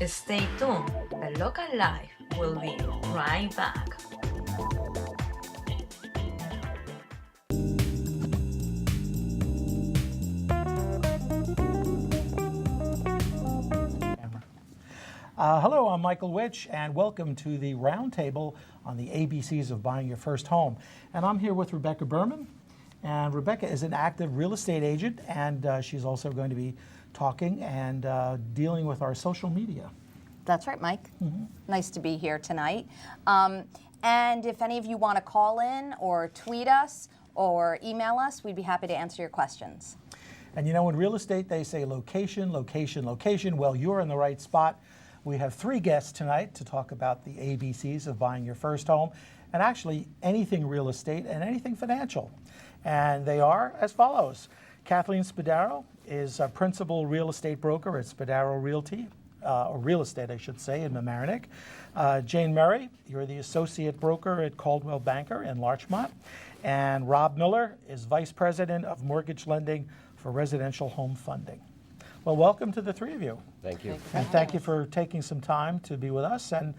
Stay tuned. The local life will be right back. Hello, I'm Michael Witch, and welcome to the Roundtable on the ABCs of buying your first home. And I'm here with Rebecca Berman. And Rebecca is an active real estate agent, and she's also going to be talking and dealing with our social media. That's right, Mike. Nice to be here tonight. And if any of you want to call in or tweet us or email us, we'd be happy to answer your questions. And you know, in real estate, they say location, location, location. Well, you're in the right spot. We have 3 guests tonight to talk about the ABCs of buying your first home, and actually anything real estate and anything financial. And they are as follows. Kathleen Spadaro is a principal real estate broker at Spadaro Realty, or real estate, I should say, in Mamaroneck. Jane Murray, you're the associate broker at Caldwell Banker in Larchmont. And Rob Miller is vice president of mortgage lending for residential home funding. Well, welcome to the 3 of you. Thank you. And thank you for taking some time to be with us. And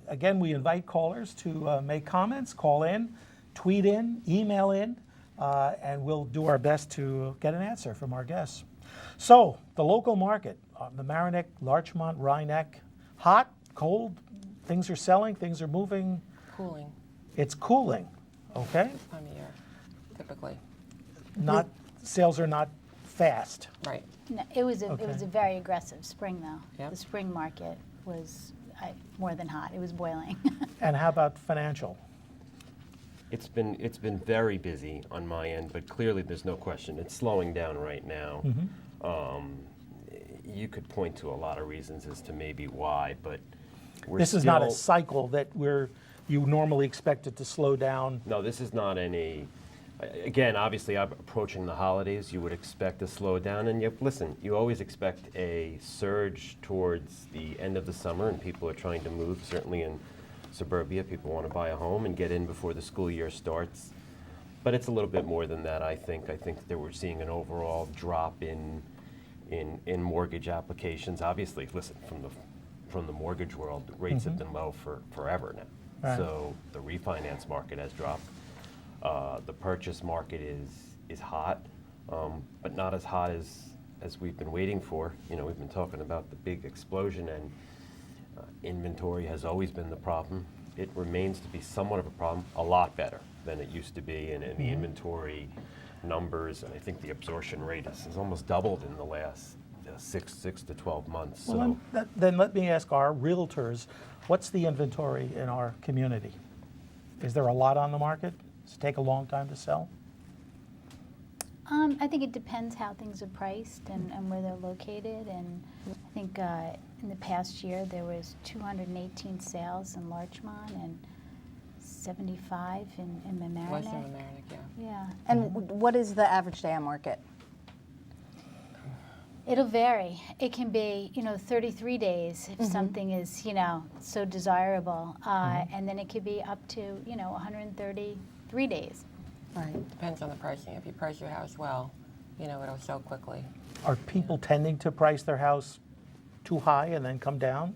again, we invite callers to make comments, call in, tweet in, email in, and we'll do our best to get an answer from our guests. So, the local market, Mamaroneck, Larchmont, Rhinebeck, hot, cold, things are selling, things are moving. Cooling It's cooling, okay? this time of year, typically. Not, sales are not fast. Right. No, it was a Okay. very aggressive spring though. Yep. The spring market was more than hot. It was boiling. And how about financial? It's been very busy on my end, but clearly there's no question it's slowing down right now. You could point to a lot of reasons as to maybe why, but we're This is not a still- cycle that you normally expect it to slow down. No, this is not any. Again, obviously, approaching the holidays, you would expect a slowdown, and listen, you always expect a surge towards the end of the summer, and people are trying to move. Certainly in suburbia, people want to buy a home and get in before the school year starts. But it's a little bit more than that. I think that we're seeing an overall drop in mortgage applications. Obviously, listen, from the mortgage world, rates have been low for forever now. Right. So the refinance market has dropped. The purchase market is hot, but not as hot as we've been waiting for. You know, we've been talking about the big explosion, and inventory has always been the problem. It remains to be somewhat of a problem, a lot better than it used to be, and the inventory numbers, and I think the absorption rate has almost doubled in the last 6 to 12 months. Well, then let me ask our realtors, what's the inventory in our community? Is there a lot on the market? Does it take a long time to sell? I think it depends how things are priced and where they're located. And I think in the past year there was 218 sales in Larchmont and 75 in Mamaroneck. West of Mamaroneck, yeah. Yeah. And what is the average day on market? It'll vary. It can be, 33 days if something is, so desirable. And then it could be up to, 133 days. Right. Depends on the pricing. If you price your house well, it'll sell quickly. Are people tending to price their house too high and then come down?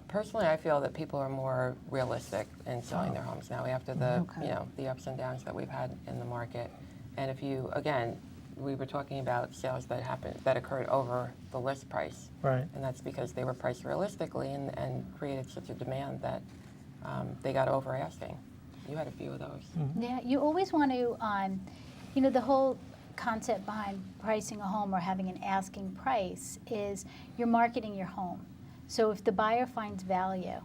Personally, I feel that people are more realistic in selling their homes now after the, Okay. the ups and downs that we've had in the market. And if you, again, we were talking about sales that occurred over the list price. Right. And that's because they were priced realistically and created such a demand that they got over asking. You had a few of those. Yeah, you always want to, the whole concept behind pricing a home or having an asking price is you're marketing your home. So if the buyer finds value,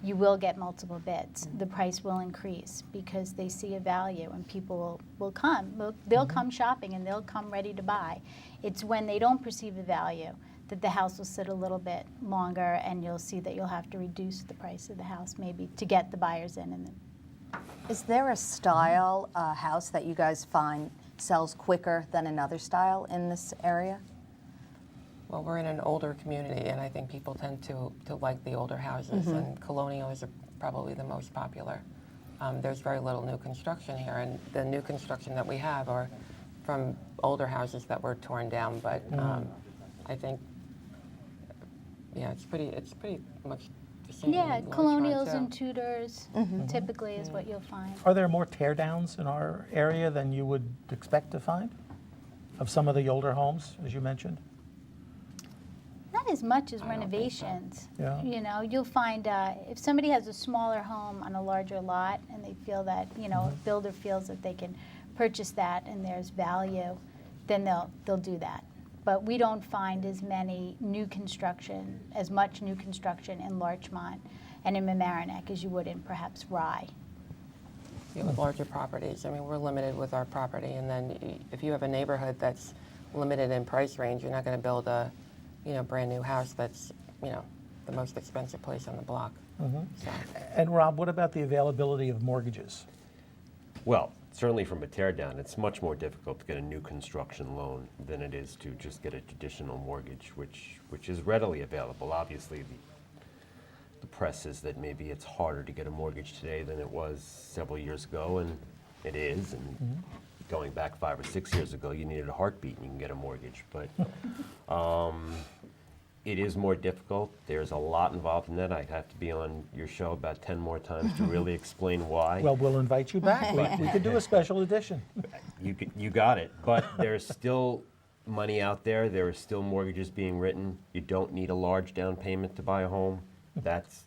you will get multiple bids. The price will increase because they see a value, and people will come. They'll come shopping and they'll come ready to buy. It's when they don't perceive a value that the house will sit a little bit longer, and you'll see that you'll have to reduce the price of the house maybe to get the buyers in. And Is there a style house that you guys find sells quicker than another style in this area? Well, we're in an older community, and I think people tend to like the older houses, and colonials are probably the most popular. There's very little new construction here, and the new construction that we have are from older houses that were torn down, but I think, yeah, it's pretty much the same. Yeah, in Larchmont, colonials too. and Tudors typically is what you'll find. Are there more tear downs in our area than you would expect to find of some of the older homes, as you mentioned? Not as much as I don't think so. renovations. Yeah. You know, you'll find if somebody has a smaller home on a larger lot and they feel that, you know, a builder feels that they can purchase that and there's value, then they'll do that. But we don't find as much new construction in Larchmont and in Mamaroneck as you would in perhaps Rye. Yeah, with larger properties, I mean, we're limited with our property, and then if you have a neighborhood that's limited in price range, you're not going to build a, brand new house that's, the most expensive place on the block. So, And Rob, what about the availability of mortgages? Well, certainly from a tear down, it's much more difficult to get a new construction loan than it is to just get a traditional mortgage, which is readily available. Obviously, the press is that maybe it's harder to get a mortgage today than it was several years ago, and it is. And going back 5 or 6 years ago, you needed a heartbeat and you can get a mortgage. But it is more difficult. There's a lot involved in that. I'd have to be on your show about 10 more times to really explain why. Well, we'll invite you back. We could do a special edition. You got it. But there's still money out there. There are still mortgages being written. You don't need a large down payment to buy a home. That's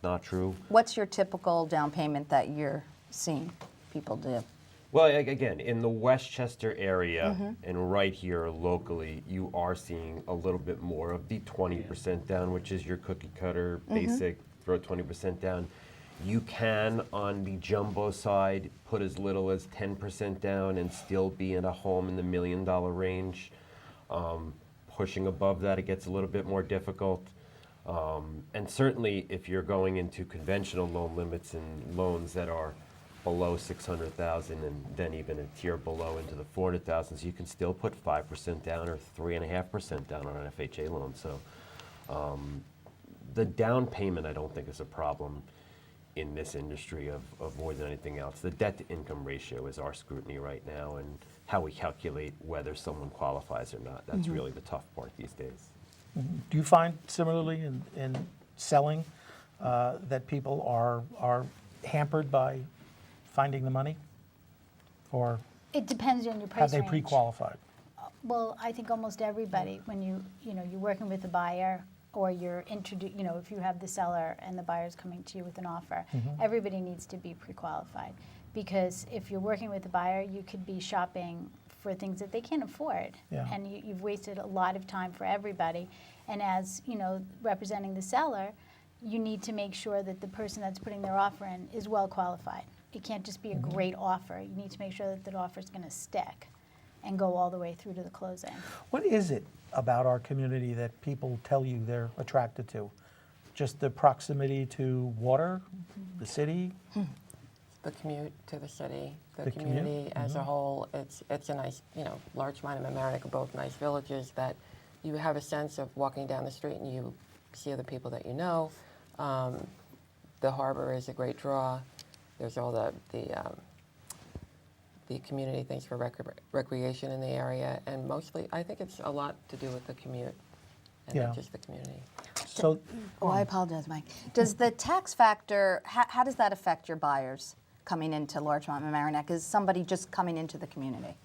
not true. What's your typical down payment that you're seeing people do? Well, again, in the Westchester area and right here locally, you are seeing a little bit more of the 20% down, which is your cookie cutter, basic, throw 20% down. You can, on the jumbo side, put as little as 10% down and still be in a home in the $1 million range. Pushing above that, it gets a little bit more difficult. And certainly, if you're going into conventional loan limits and loans that are below 600,000 and then even a tier below into the 400,000s, you can still put 5% down or 3.5% down on an FHA loan. So the down payment, I don't think, is a problem in this industry of more than anything else. The debt to income ratio is our scrutiny right now, and how we calculate whether someone qualifies or not. That's really the tough part these days. Do you find similarly in selling that people are hampered by finding the money? Or It depends on your have price they range. pre-qualified? Well, I think almost everybody, when you're working with a buyer or you're if you have the seller and the buyer's coming to you with an offer, everybody needs to be pre-qualified. Because if you're working with a buyer, you could be shopping for things that they can't afford. Yeah. And you've wasted a lot of time for everybody. And as, representing the seller, you need to make sure that the person that's putting their offer in is well qualified. It can't just be a great offer. You need to make sure that the offer is going to stick and go all the way through to the closing. What is it about our community that people tell you they're attracted to? Just the proximity to water, the city? the commute to the city, the The commute, community as a whole, it's a nice, Larchmont and Mamaroneck are both nice villages that you have a sense of walking down the street and you see other people that you know. The harbor is a great draw. There's all the community things for recreation in the area, and mostly I think it's a lot to do with the commute and Yeah. not just the community. So, Oh, I apologize, Mike. Does the tax factor, how does that affect your buyers coming into Larchmont and Mamaroneck? Is somebody just coming into the community?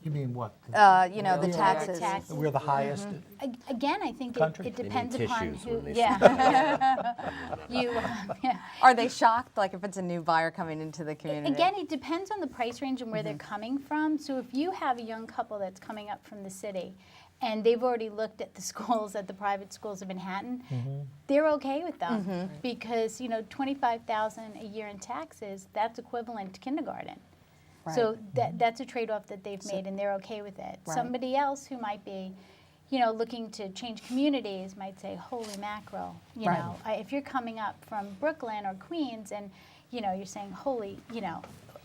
you mean what? The Yeah. taxes. Tax. We're the highest. Again, I think Country. it They need depends upon tissues who. when they Yeah. Yeah. Are they shocked, like if it's a new buyer coming into the community? Again, it depends on the price range and where they're coming from. So if you have a young couple that's coming up from the city and they've already looked at the schools, at the private schools of Manhattan, they're okay with them because, $25,000 a year in taxes, that's equivalent to kindergarten. So that's a trade-off that they've made, and they're okay with it. Right. Somebody else who might be, looking to change communities might say, "Holy mackerel!" If you're coming up from Brooklyn or Queens, and you're saying, "Holy,"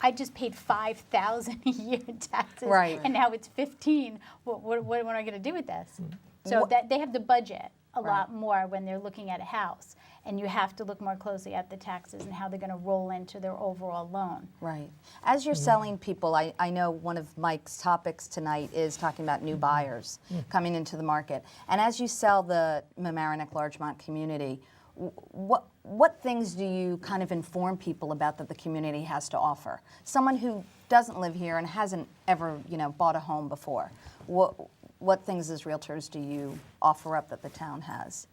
I just paid $5,000 a year in taxes, Right. and now it's 15. What am I going to do with this? So that they have the budget, a lot more when they're looking at a house. And you have to look more closely at the taxes and how they're going to roll into their overall loan. Right. As you're selling people, I know one of Mike's topics tonight is talking about new buyers coming into the market. And as you sell the Mamaroneck Larchmont community, what things do you kind of inform people about that the community has to offer? Someone who doesn't live here and hasn't ever, bought a home before, what things as realtors do you offer up that the town has?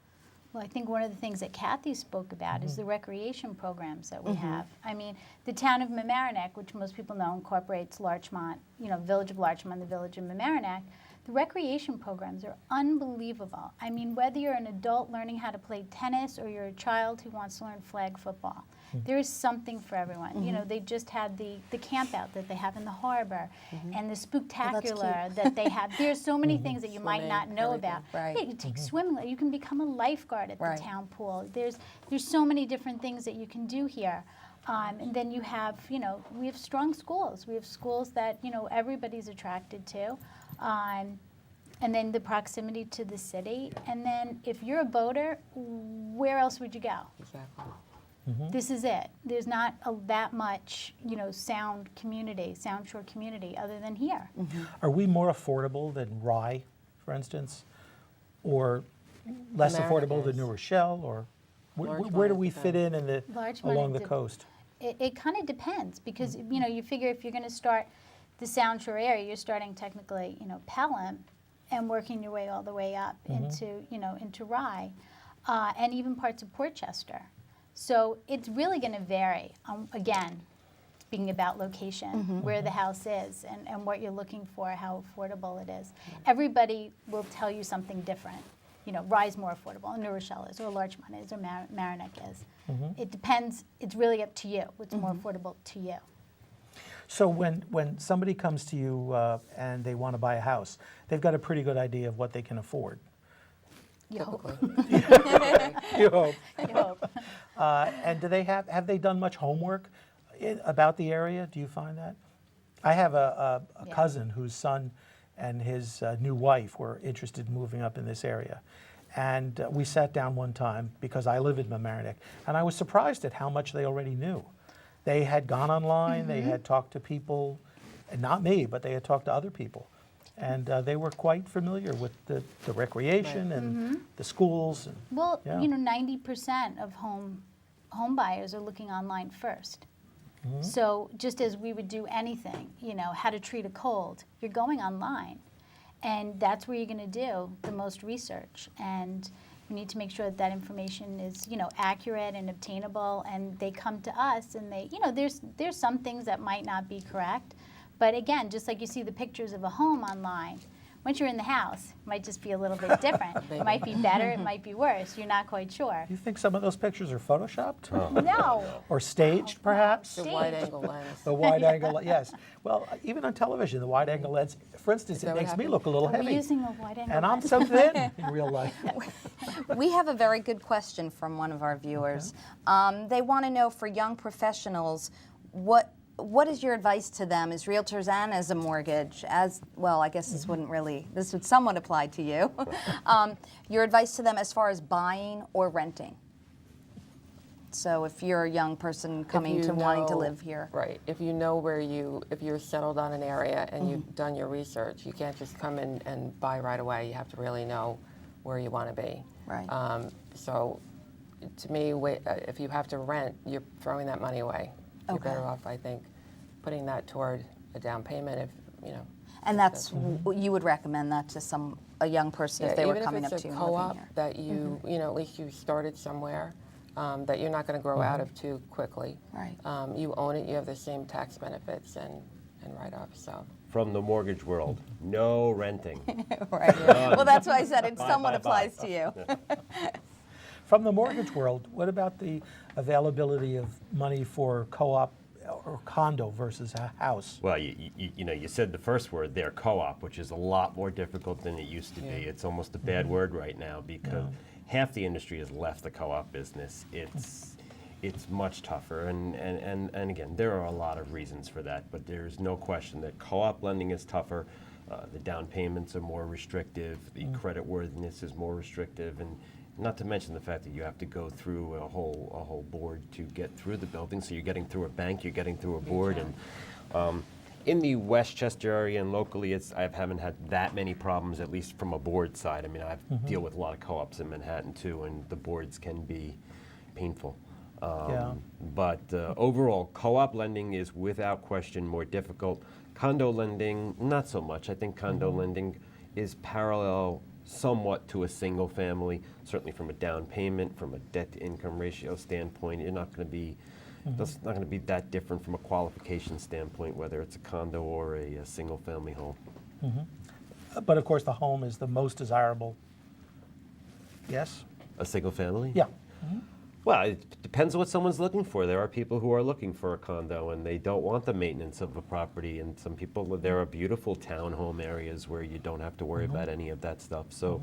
Well, I think one of the things that Kathy spoke about is the recreation programs that we have. I mean, the town of Mamaroneck, which most people know incorporates Larchmont, Village of Larchmont, the Village of Mamaroneck, the recreation programs are unbelievable. I mean, whether you're an adult learning how to play tennis or you're a child who wants to learn flag football, there is something for everyone. They just had the camp out that they have in the harbor and the spooktacular that they have. There's so many things that you might not know about. Right. Yeah, you take swimming, you can become a lifeguard at the town pool. There's so many different things that you can do here. And then you have, we have strong schools. We have schools that, everybody's attracted to. And then the proximity to the city. And then if you're a boater, where else would you go? Exactly. This is it. There's not that much, sound shore community other than here. Are we more affordable than Rye, for instance, or less Mamaroneck affordable than is. New Rochelle, or where do we fit in the Larchmont along the is coast? It kind of depends because, you figure if you're going to start the Sound Shore area, you're starting technically, Pelham and working your way all the way up into Rye and even parts of Portchester. So it's really going to vary, again, speaking about location, where the house is and what you're looking for, how affordable it is. Everybody will tell you something different. Rye's more affordable, and New Rochelle is, or Larchmont is, or Mamaroneck is. It depends. It's really up to you what's more affordable to you. So when somebody comes to you and they want to buy a house, they've got a pretty good idea of what they can afford. You hope. You hope. You hope. And do they have they done much homework about the area? Do you find that? I have a cousin whose son and his new wife were interested in moving up in this area. And we sat down one time because I live in Mamaroneck, and I was surprised at how much they already knew. They had gone online, they had talked to people, and not me, but they had talked to other people. And they were quite familiar with the recreation and the schools. And, Well, yeah. 90% of home buyers are looking online first. So just as we would do anything, how to treat a cold, you're going online. And that's where you're going to do the most research. And you need to make sure that information is, accurate and obtainable. And they come to us and they, there's some things that might not be correct. But again, just like you see the pictures of a home online, once you're in the house, it might just be a little bit different. It might be better, it might be worse. You're not quite sure. you think some of those pictures are photoshopped? No. Or staged, perhaps? The wide angle lens. The wide angle, yes. Well, even on television, the wide angle lens, for instance, that it what makes me happened? look a little Are we heavy. using a wide angle And I'm lens? so thin in real life. We have a very good question from one of our viewers. They want to know, for young professionals, what is your advice to them as realtors and as a mortgage? As well, I guess this would somewhat apply to you. Your advice to them as far as buying or renting. So if you're a young person coming to wanting to live here. Right. If you know if you're settled on an area and you've done your research, you can't just come in and buy right away. You have to really know where you want to be. Right. So to me, if you have to rent, you're throwing that money away. You're better off, I think, putting that toward a down payment And that's you would recommend that to a young person if they were coming up to you even and if living it's a here. co-op that you, at least you started somewhere that you're not going to grow out of too quickly. Right. You own it, you have the same tax benefits and write-offs, so. From the mortgage world, no renting. Right. Well, that's why I said it somewhat applies to you. From the mortgage world, what about the availability of money for co-op or condo versus a house? Well, you said the first word there, co-op, which is a lot more difficult than it used to be. It's almost a bad word right now because half the industry has left the co-op business. It's much tougher, and again, there are a lot of reasons for that, but there's no question that co-op lending is tougher. The down payments are more restrictive, the credit worthiness is more restrictive, and not to mention the fact that you have to go through a whole board to get through the building. So you're getting through a bank, you're getting through a board, and in the Westchester area and locally, I haven't had that many problems, at least from a board side. I mean, I deal with a lot of co-ops in Manhattan too, and the boards can be painful. Yeah. But overall, co-op lending is without question more difficult. Condo lending, not so much. I think condo lending is parallel somewhat to a single family, certainly from a down payment, from a debt to income ratio standpoint. You're not going to be, that's not going to be that different from a qualification standpoint, whether it's a condo or a single family home. But of course, the home is the most desirable. Yes? A single family? Yeah. Well, it depends on what someone's looking for. There are people who are looking for a condo and they don't want the maintenance of a property, and some people, there are beautiful townhome areas where you don't have to worry about any of that stuff. So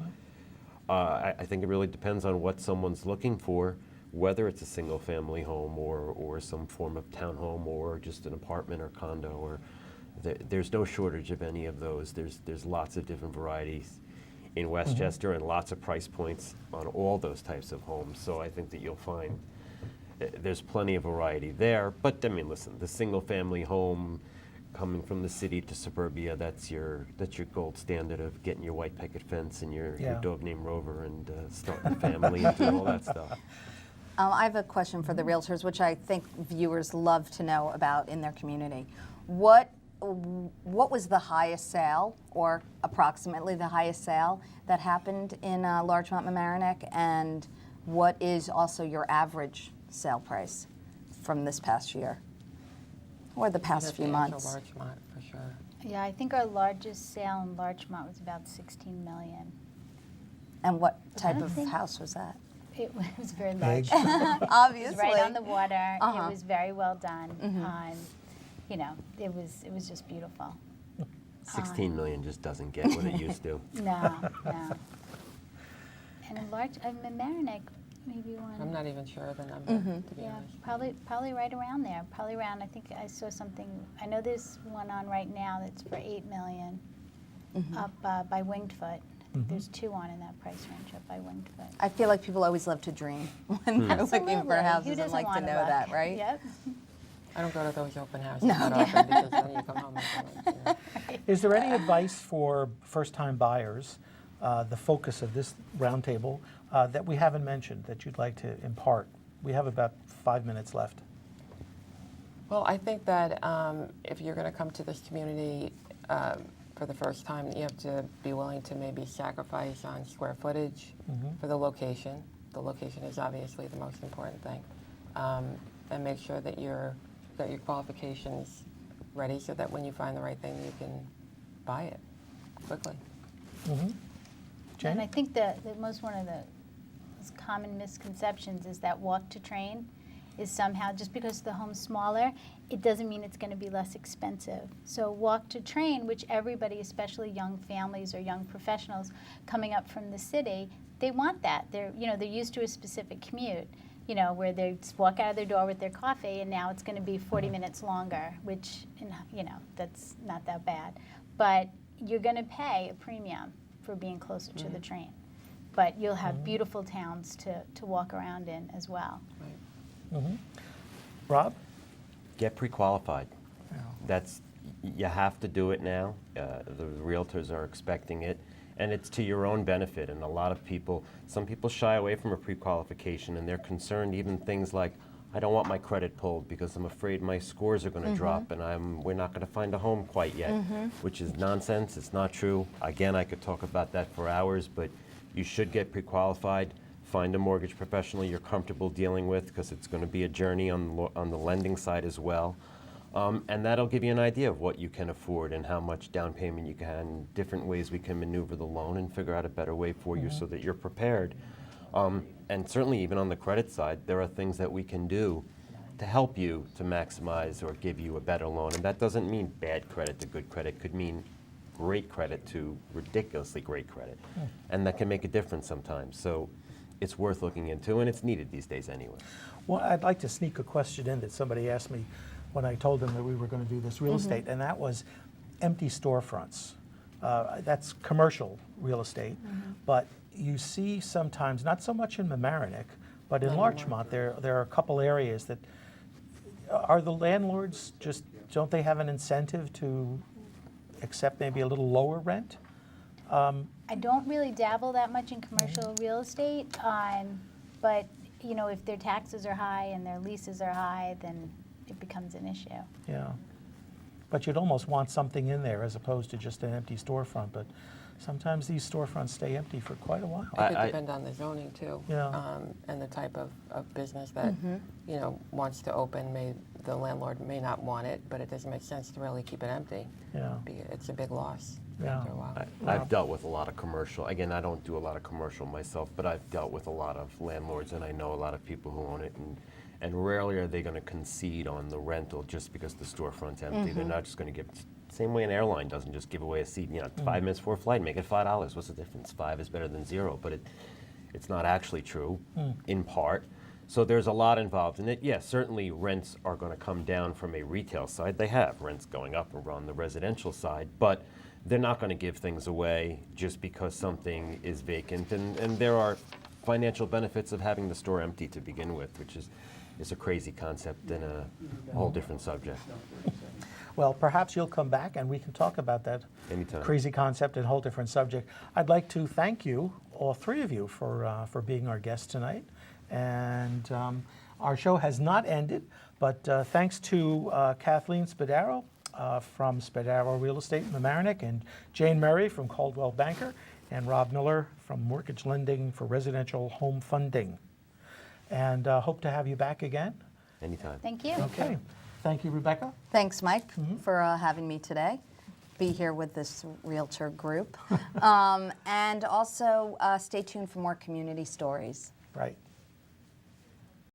I think it really depends on what someone's looking for, whether it's a single family home or some form of townhome or just an apartment or condo. Or there's no shortage of any of those. There's lots of different varieties in Westchester and lots of price points on all those types of homes. So I think that you'll find there's plenty of variety there. But I mean, listen, the single family home coming from the city to suburbia, that's your gold standard of getting your white picket fence and your dog named Rover and starting a family and doing all that stuff. I have a question for the realtors, which I think viewers love to know about in their community. What was the highest sale, or approximately the highest sale that happened in Larchmont Mamaroneck, and what is also your average sale price from this past year or the past few months? Larchmont, for sure. Yeah, I think our largest sale in Larchmont was about 16 million. And what type don't of think- house was that? It was very large. Big. It Obviously. was right on the water. Uh-huh. It was very well done. You know, it was just beautiful. 16 million just doesn't get what it used to. No, no. And a large, Mamaroneck, maybe one. I'm not even sure of the number, to be Yeah, honest. probably right around there. Probably around. I think I saw something. I know there's one on right now that's for 8 million, up by Winged Foot. I think there's two on in that price range up by Winged Foot. I feel like people always love to dream when they're looking for Absolutely. Who houses and doesn't like to wanna know look? that, right? Yep. I don't go to those open houses that often because then you come home and feel like, Is there any advice for first-time buyers, the focus of this roundtable, that we haven't mentioned that you'd like to impart? We have about 5 minutes left. Well, I think that if you're going to come to this community for the first time, you have to be willing to maybe sacrifice on square footage for the location. The location is obviously the most important thing. And make sure that your qualifications ready so that when you find the right thing, you can buy it quickly. Jen? And I think that one of the most common misconceptions is that walk to train is somehow, just because the home's smaller, it doesn't mean it's going to be less expensive. So walk to train, which everybody, especially young families or young professionals coming up from the city, they want that. They're used to a specific commute, where they just walk out of their door with their coffee, and now it's going to be 40 minutes longer, which, that's not that bad. But you're going to pay a premium for being closer to the train. But you'll have beautiful towns to walk around in as well. Rob? Get pre-qualified. You have to do it now. The realtors are expecting it, and it's to your own benefit. And a lot of people, some people shy away from a pre-qualification, and they're concerned even things like, I don't want my credit pulled because I'm afraid my scores are going to drop and we're not going to find a home quite yet, which is nonsense. It's not true. Again, I could talk about that for hours, but you should get pre-qualified. Find a mortgage professional you're comfortable dealing with, because it's going to be a journey on the lending side as well. And that'll give you an idea of what you can afford and how much down payment you can, different ways we can maneuver the loan and figure out a better way for you so that you're prepared. And certainly even on the credit side, there are things that we can do to help you to maximize or give you a better loan. And that doesn't mean bad credit to good credit. It could mean great credit to ridiculously great credit. And that can make a difference sometimes. So it's worth looking into, and it's needed these days anyway. Well, I'd like to sneak a question in that somebody asked me when I told them that we were going to do this real estate, and that was empty storefronts. That's commercial real estate. But you see sometimes, not so much in Mamaroneck, but in Larchmont, there are a couple areas that, are the landlords just, don't they have an incentive to accept maybe a little lower rent? I don't really dabble that much in commercial real estate, but you know, if their taxes are high and their leases are high, then it becomes an issue. Yeah. But you'd almost want something in there as opposed to just an empty storefront. But sometimes these storefronts stay empty for quite a while. It could depend on the zoning too, Yeah. and the type of business that you know wants to open. The landlord may not want it, but it doesn't make sense to really keep it empty. Yeah. It's a big loss Yeah. after a while. I've dealt with a lot of commercial. Again, I don't do a lot of commercial myself, but I've dealt with a lot of landlords, and I know a lot of people who own it. And rarely are they going to concede on the rental just because the storefront's empty. They're not just going to give. Same way an airline doesn't just give away a seat. 5 minutes for a flight, make it $5. What's the difference? 5 is better than 0, but it's not actually true, in part. So there's a lot involved in it. Yes, certainly rents are going to come down from a retail side. They have rents going up on the residential side, but they're not going to give things away just because something is vacant. And there are financial benefits of having the store empty to begin with, which is a crazy concept and a whole different subject. Well, perhaps you'll come back and we can talk about that Anytime. crazy concept and whole different subject. I'd like to thank you, all three of you, for being our guests tonight. And our show has not ended, but thanks to Kathleen Spadaro from Spadaro Real Estate in Mamaroneck, and Jane Murray from Caldwell Banker, and Rob Miller from Mortgage Lending for Residential Home Funding. And hope to have you back again. Anytime. Thank you. Okay. Thank you, Rebecca. Thanks, Mike, for having me today. Be here with this realtor group. And also stay tuned for more community stories. Right.